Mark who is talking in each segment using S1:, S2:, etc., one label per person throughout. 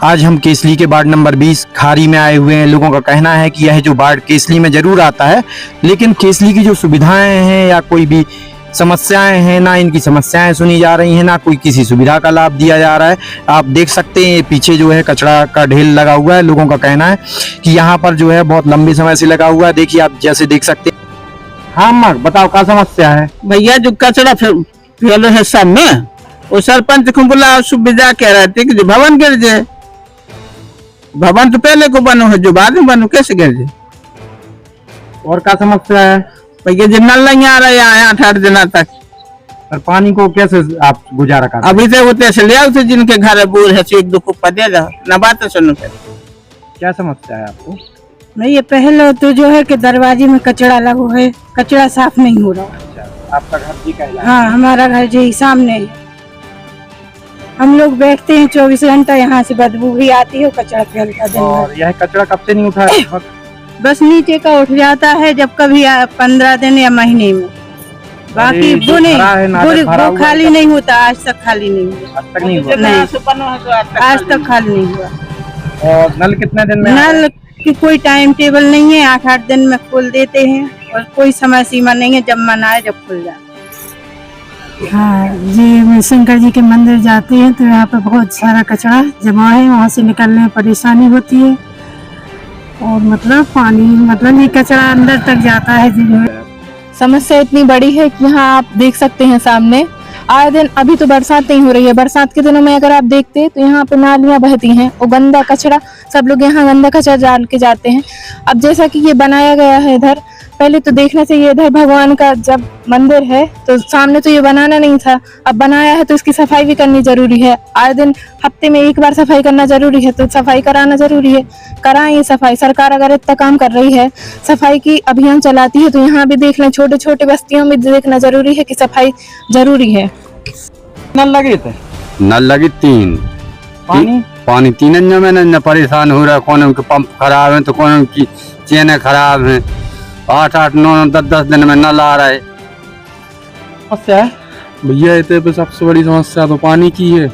S1: आज हम केसली के वार्ड नंबर 20 खारी में आए हुए हैं। लोगों का कहना है कि यह जो वार्ड केसली में जरूर आता है, लेकिन केसली की जो सुविधाएं हैं या कोई भी समस्याएं हैं, ना इनकी समस्याएं सुनी जा रही हैं, ना कोई किसी सुविधा का लाभ दिया जा रहा है। आप देख सकते हैं पीछे जो है कचरा का ढेर लगा हुआ है। लोगों का कहना है कि यहाँ पर जो है बहुत लंबे समय से लगा हुआ है। देखिए आप जैसे देख सकते हैं। हाँ माँ बताओ क्या समस्या है?
S2: भैया जो कचरा फैलो है सब में, वो सरपंच को बुला सुविधा कह रहे थे कि जो भवन गिर जाए। भवन तो पहले को बनो है, जो बाद में बनो कैसे गिर जाए?
S1: और क्या समस्या है?
S2: भैया जो नल नहीं आ रहा है 8-8 दिन तक।
S1: और पानी को कैसे आप गुजारा करते?
S2: अभी से होते से ले आओ थे जिनके घर है बूढ़ है, एक दो कुप्पा दे जाओ ना, बात सुनो।
S1: क्या समस्या है आपको?
S3: नहीं, ये पहले तो जो है कि दरवाजे में कचरा लगा है, कचरा साफ नहीं हो रहा।
S1: अच्छा, आपका घर जी का इलाका?
S3: हाँ, हमारा घर जी सामने है। हम लोग बैठते हैं 24 घंटा, यहाँ से बदबू भी आती है, कचरा फैलता दिन
S1: और
S3: भर।
S1: यह कचरा कब से नहीं उठा है?
S3: बस नीचे का उठ जाता है जब कभी 15 दिन या महीने में, बाकी वो नहीं, वो खाली नहीं होता। आज तक खाली नहीं हुआ।
S1: आज तक नहीं हुआ?
S3: नहीं, आज तक खाली नहीं हुआ।
S1: और नल कितने दिन में?
S3: नल की कोई टाइम टेबल नहीं है, 8-8 दिन में खोल देते हैं और कोई समय सीमा नहीं है, जब मन आए जब खुल जाए।
S4: हाँ जी, शंकर जी के मंदिर जाते हैं तो यहाँ पे बहुत सारा कचरा जमा है, वहाँ से निकलने में परेशानी होती है। और मतलब पानी, मतलब ये कचरा अंदर तक जाता है।
S5: समस्या इतनी बड़ी है कि यहाँ आप देख सकते हैं सामने आए दिन, अभी तो बरसात नहीं हो रही है, बरसात के दिनों में अगर आप देखते तो यहाँ पे नालियां बहती हैं और गंदा कचरा, सब लोग यहाँ गंदा कचरा डाल के जाते हैं। अब जैसा कि ये बनाया गया है इधर, पहले तो देखना चाहिए इधर भगवान का जब मंदिर है तो सामने तो ये बनाना नहीं था, अब बनाया है तो इसकी सफाई भी करनी जरूरी है। आए दिन हफ्ते में एक बार सफाई करना जरूरी है, तो सफाई कराना जरूरी है। कराएं ये सफाई, सरकार अगर इतना काम कर रही है, सफाई की अभियान चलाती है, तो यहाँ भी देख लें, छोटे छोटे बस्तियों में देखना जरूरी है कि सफाई जरूरी है।
S1: नल लगे थे?
S6: नल लगी 3। पानी 3 अंजों में न परेशान हो रहा है। कौन के पंप खराब है तो कौन की चेनें खराब हैं। 8-8, 9, 10 दिन में नल आ रहा है।
S1: समस्या है
S7: भैया इतने पे सबसे बड़ी समस्या तो पानी की है।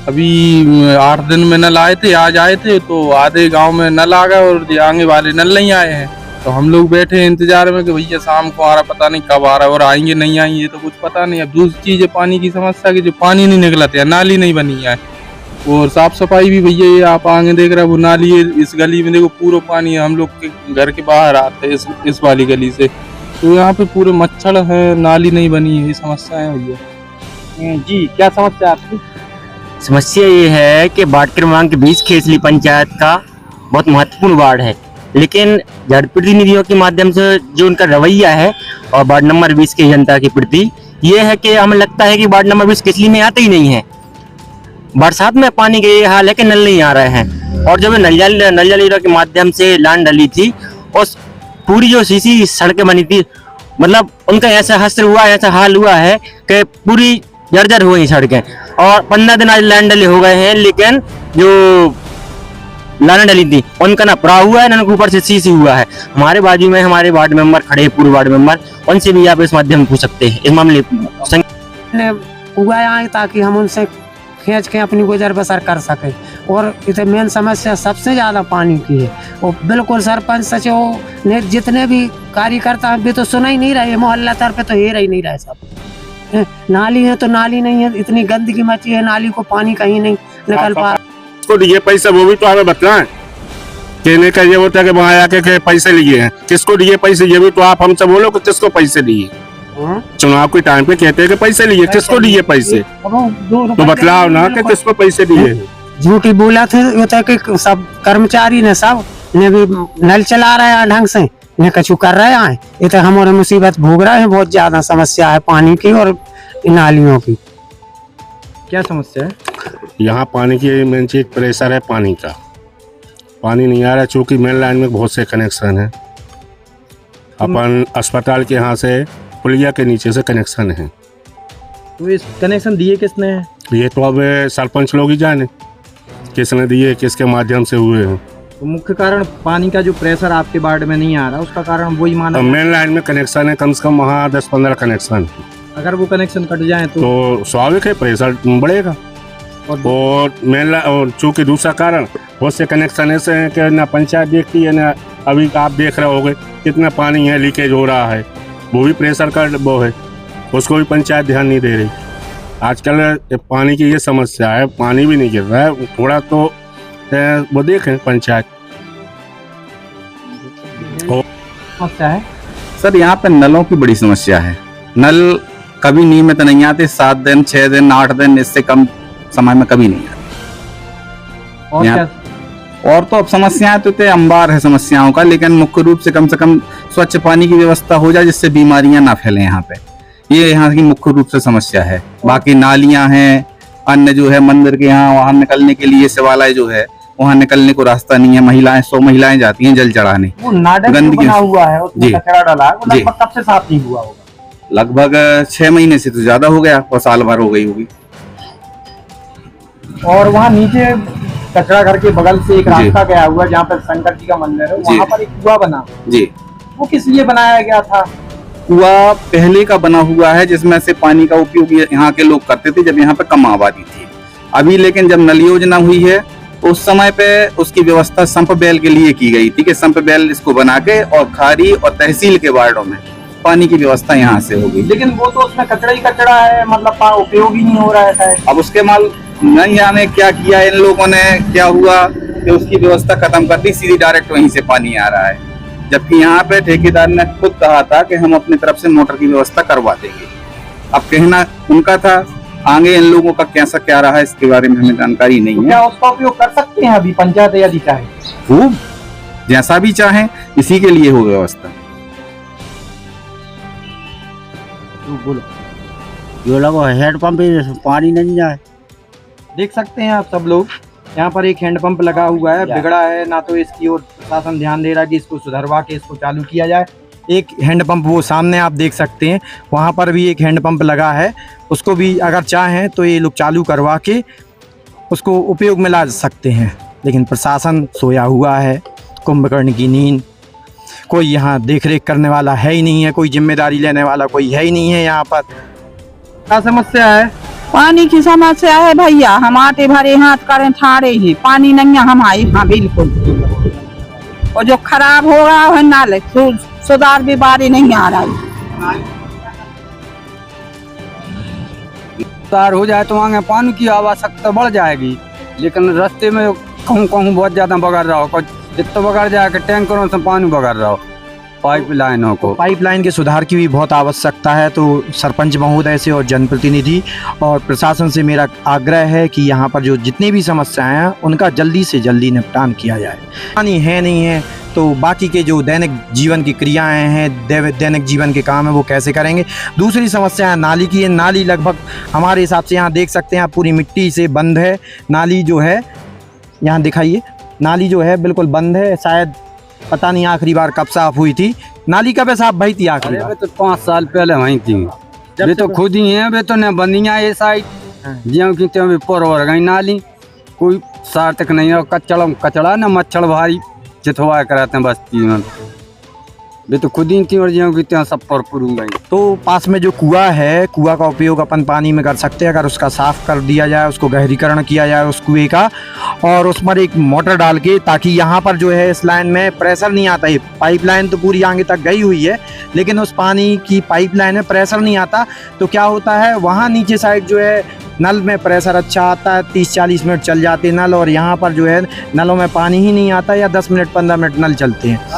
S7: अभी 8 दिन में नल आए थे, आज आए थे तो आधे गांव में नल आ गए और आगे वाले नल नहीं आए हैं। तो हम लोग बैठे हैं इंतजार में कि भैया शाम को आ रहा, पता नहीं कब आ रहा है और आएंगे नहीं आएंगे तो कुछ पता नहीं। अब दूसरी चीज है पानी की समस्या की, जो पानी नहीं निकला था, नाली नहीं बनी है। और साफ सफाई भी भैया ये आप आगे देख रहे हैं, वो नाली है इस गली में, देखो पूरा पानी है। हम लोग के घर के बाहर आते हैं इस वाली गली से, तो यहाँ पे पूरे मच्छर है, नाली नहीं बनी है। ये समस्या है भैया।
S1: जी, क्या समस्या है आपकी?
S8: समस्या ये है कि वार्ड क्रमांक 20 केसली पंचायत का बहुत महत्वपूर्ण वार्ड है, लेकिन जनप्रतिनिधियों के माध्यम से जो उनका रवैया है और वार्ड नंबर 20 की जनता के प्रति ये है कि हमें लगता है कि वार्ड नंबर 20 केसली में आते ही नहीं है। बरसात में पानी के ये हाल है कि नल नहीं आ रहे हैं। और जब नल जल के माध्यम से लाइन डली थी और पूरी जो सीसी सड़कें बनी थी, मतलब उनका ऐसा हश्र हुआ, ऐसा हाल हुआ है कि पूरी जर्जर हो गई सड़कें। और 15 दिन आज लाइन डले हो गए हैं, लेकिन जो लाइन डली थी उनका ना पूरा हुआ है ना ऊपर से सीसी हुआ है। हमारे बाजू में हमारे वार्ड मेंबर खड़े, पूर्व वार्ड मेंबर, उनसे भी आप इस माध्यम पूछ सकते हैं इस मामले
S4: उगाया है ताकि हम उनसे खींच के अपनी गुजर बसर कर सके। और इधर मेन समस्या सबसे ज्यादा पानी की है। और बिल्कुल सरपंच सचिव ने जितने भी कार्यकर्ता अभी तो सुना ही नहीं रहे, मोहल्ला तर पे तो हेर ही नहीं रहे सब। नाली है तो नाली नहीं है, इतनी गंदगी मची है, नाली को पानी कहीं नहीं निकल पा।
S6: किसको दिए पैसे वो भी तो हमें बताएं। कहने का ये होता है कि वहाँ आके के पैसे लिए हैं, किसको दिए पैसे ये भी तो आप हमसे बोलो कि किसको पैसे दिए। चुनाव के टाइम पे कहते हैं कि पैसे लिए, किसको दिए पैसे तो बतलाओ ना कि किसको पैसे दिए।
S4: झूठी बोला थे होता है कि सब कर्मचारी ने सब ने भी नल चला रहे हैं ढंग से, ने कछु कर रहे हैं। ये तो हमारे मुसीबत भोग रहे हैं, बहुत ज्यादा समस्या है पानी की और नालियों की।
S1: क्या समस्या है?
S6: यहाँ पानी की मेन चीज प्रेशर है पानी का। पानी नहीं आ रहा चूँकि मेन लाइन में बहुत से कनेक्शन है। अपन अस्पताल के यहाँ से पुलिया के नीचे से कनेक्शन है।
S1: तो इस कनेक्शन दिए किसने है?
S6: ये तो अब सरपंच लोग ही जाने किसने दिए, किसके माध्यम से हुए हैं।
S1: तो मुख्य कारण पानी का जो प्रेशर आपके वार्ड में नहीं आ रहा, उसका कारण वही माना।
S6: मेन लाइन में कनेक्शन है, कम से कम वहाँ 10-15 कनेक्शन।
S1: अगर वो कनेक्शन कट जाए तो
S6: स्वाभाविक है प्रेशर बढ़ेगा। और मेन और चूंकि दूसरा कारण बहुत से कनेक्शन ऐसे हैं कि ना पंचायत देखती है, ना अभी आप देख रहे होगे कितना पानी है लीकेज हो रहा है, वो भी प्रेशर का वो है, उसको भी पंचायत ध्यान नहीं दे रही। आजकल पानी की ये समस्या है, पानी भी नहीं गिर रहा है, थोड़ा तो वो देखें पंचायत।
S4: समस्या है
S9: सर यहाँ पे नलों की बड़ी समस्या है। नल कभी नियमित नहीं आते, 7 दिन 6 दिन 8 दिन, इससे कम समय में कभी नहीं आते।
S4: और
S9: यहाँ-
S4: क्या
S9: और तो अब समस्याएं तो थे, अंबार है समस्याओं का, लेकिन मुख्य रूप से कम स्वच्छ पानी की व्यवस्था हो जाए जिससे बीमारियां ना फैले यहाँ पे, ये यहाँ की मुख्य रूप से समस्या है। बाकी नालियां हैं, अन्य जो है मंदिर के यहाँ वहां निकलने के लिए शिवालय जो है वहां निकलने को रास्ता नहीं है, महिलाएं 100 महिलाएं जाती हैं जल चढ़ाने।
S1: वो नाडक जो
S9: गंदगी-
S1: बना हुआ है उसमें
S9: जी।
S1: कचरा डाला है, वो
S9: जी।
S1: लगभग कब से साफ नहीं हुआ होगा?
S9: लगभग 6 महीने से तो ज्यादा हो गया और साल भर हो गई होगी।
S1: और वहाँ नीचे कचरा घर के बगल से एक
S9: जी।
S1: रास्ता गया हुआ है जहाँ पर शंकर जी का मंदिर है,
S9: जी।
S1: वहाँ पर एक कुआं बना,
S9: जी,
S1: वो किस लिए बनाया गया था?
S9: कुआं पहले का बना हुआ है जिसमें से पानी का उपयोग यहाँ के लोग करते थे जब यहाँ पे कम आबादी थी। अभी लेकिन जब नल योजना हुई है उस समय पे उसकी व्यवस्था संप बैल के लिए की गई थी कि संप बैल इसको बना के और खारी और तहसील के वार्डों में पानी की व्यवस्था यहाँ से होगी।
S1: लेकिन वो तो उसमें कचरा ही कचरा है, मतलब उपयोग ही नहीं हो रहा है शायद।
S9: अब उसके माल नहीं जाने क्या किया इन लोगों ने, क्या हुआ कि उसकी व्यवस्था खत्म कर दी, सीधी डायरेक्ट वहीं से पानी आ रहा है, जबकि यहाँ पे ठेकेदार ने खुद कहा था कि हम अपनी तरफ से मोटर की व्यवस्था करवा देंगे। अब कहना उनका था, आगे इन लोगों का कैसा क्या रहा है इसके बारे में हमें जानकारी नहीं
S1: तो
S9: है।
S1: क्या उसका उपयोग कर सकते हैं अभी पंचायत यदि चाहे?
S9: खूब, जैसा भी चाहें, इसी के लिए हो व्यवस्था।
S2: जो लोग हैंडपंप पानी नहीं जाए।
S1: देख सकते हैं आप सब लोग, यहाँ पर एक हैंडपंप लगा हुआ है, बिगड़ा है, ना तो इसकी ओर प्रशासन ध्यान दे रहा है कि इसको सुधरवा के इसको चालू किया जाए। एक हैंडपंप वो सामने आप देख सकते हैं, वहाँ पर भी एक हैंडपंप लगा है, उसको भी अगर चाहें तो ये लोग चालू करवा के उसको उपयोग में ला सकते हैं, लेकिन प्रशासन सोया हुआ है, कुंभकर्ण की नींद। कोई यहाँ देख रेख करने वाला है ही नहीं है, कोई जिम्मेदारी लेने वाला कोई है ही नहीं है। यहाँ पर क्या समस्या है?
S3: पानी की समस्या है भैया, हम आटे भरे हाथ करें ठाड़े ही, पानी नहीं है हमारे यहाँ बिल्कुल। और जो खराब हो रहा है नाले सुधार भी बारी नहीं आ रहा है।
S2: सुधार हो जाए तो आगे पानी की आवश्यकता बढ़ जाएगी, लेकिन रास्ते में कहूँ कहूँ बहुत ज्यादा बगड़ रहा हो, जितना बगड़ जाए कि टैंकरों से पानी बगड़ रहा हो, पाइपलाइनों को।
S1: पाइपलाइन के सुधार की भी बहुत आवश्यकता है। तो सरपंच महोदय से और जनप्रतिनिधि और प्रशासन से मेरा आग्रह है कि यहाँ पर जो जितनी भी समस्याएं हैं उनका जल्दी से जल्दी निपटान किया जाए। पानी है नहीं है तो बाकी के जो दैनिक जीवन की क्रियाएं हैं, दैनिक जीवन के काम है, वो कैसे करेंगे। दूसरी समस्या है नाली की है। नाली लगभग हमारे हिसाब से यहाँ देख सकते हैं आप, पूरी मिट्टी से बंद है। नाली जो है यहाँ दिखाइए, नाली जो है बिल्कुल बंद है, शायद पता नहीं आखिरी बार कब साफ हुई थी। नाली कब साफ भई थी आखिरी बार?
S2: तो 5 साल पहले वहीं थी। वे तो खुद ही हैं, वे तो न बंदियाँ ये साइड ज्यों की त्यों पर और गई नाली, कोई सार्थक नहीं है। कचड़ा न मच्छर भारी चिथवा कराते हैं बस्ती में, वे तो खुद ही थी और ज्यों की त्यों सब पर पुरू गई।
S1: तो पास में जो कुआं है, कुआं का उपयोग अपन पानी में कर सकते हैं, अगर उसका साफ कर दिया जाए, उसको गहरीकरण किया जाए उस कुएं का, और उस पर एक मोटर डाल के, ताकि यहाँ पर जो है इस लाइन में प्रेशर नहीं आता है। पाइपलाइन तो पूरी आगे तक गई हुई है, लेकिन उस पानी की पाइपलाइन में प्रेशर नहीं आता। तो क्या होता है, वहाँ नीचे साइड जो है नल में प्रेशर अच्छा आता है, 30-40 मिनट चल जाते हैं नल, और यहाँ पर जो है नलों में पानी ही नहीं आता या 10 मिनट 15 मिनट नल चलते हैं।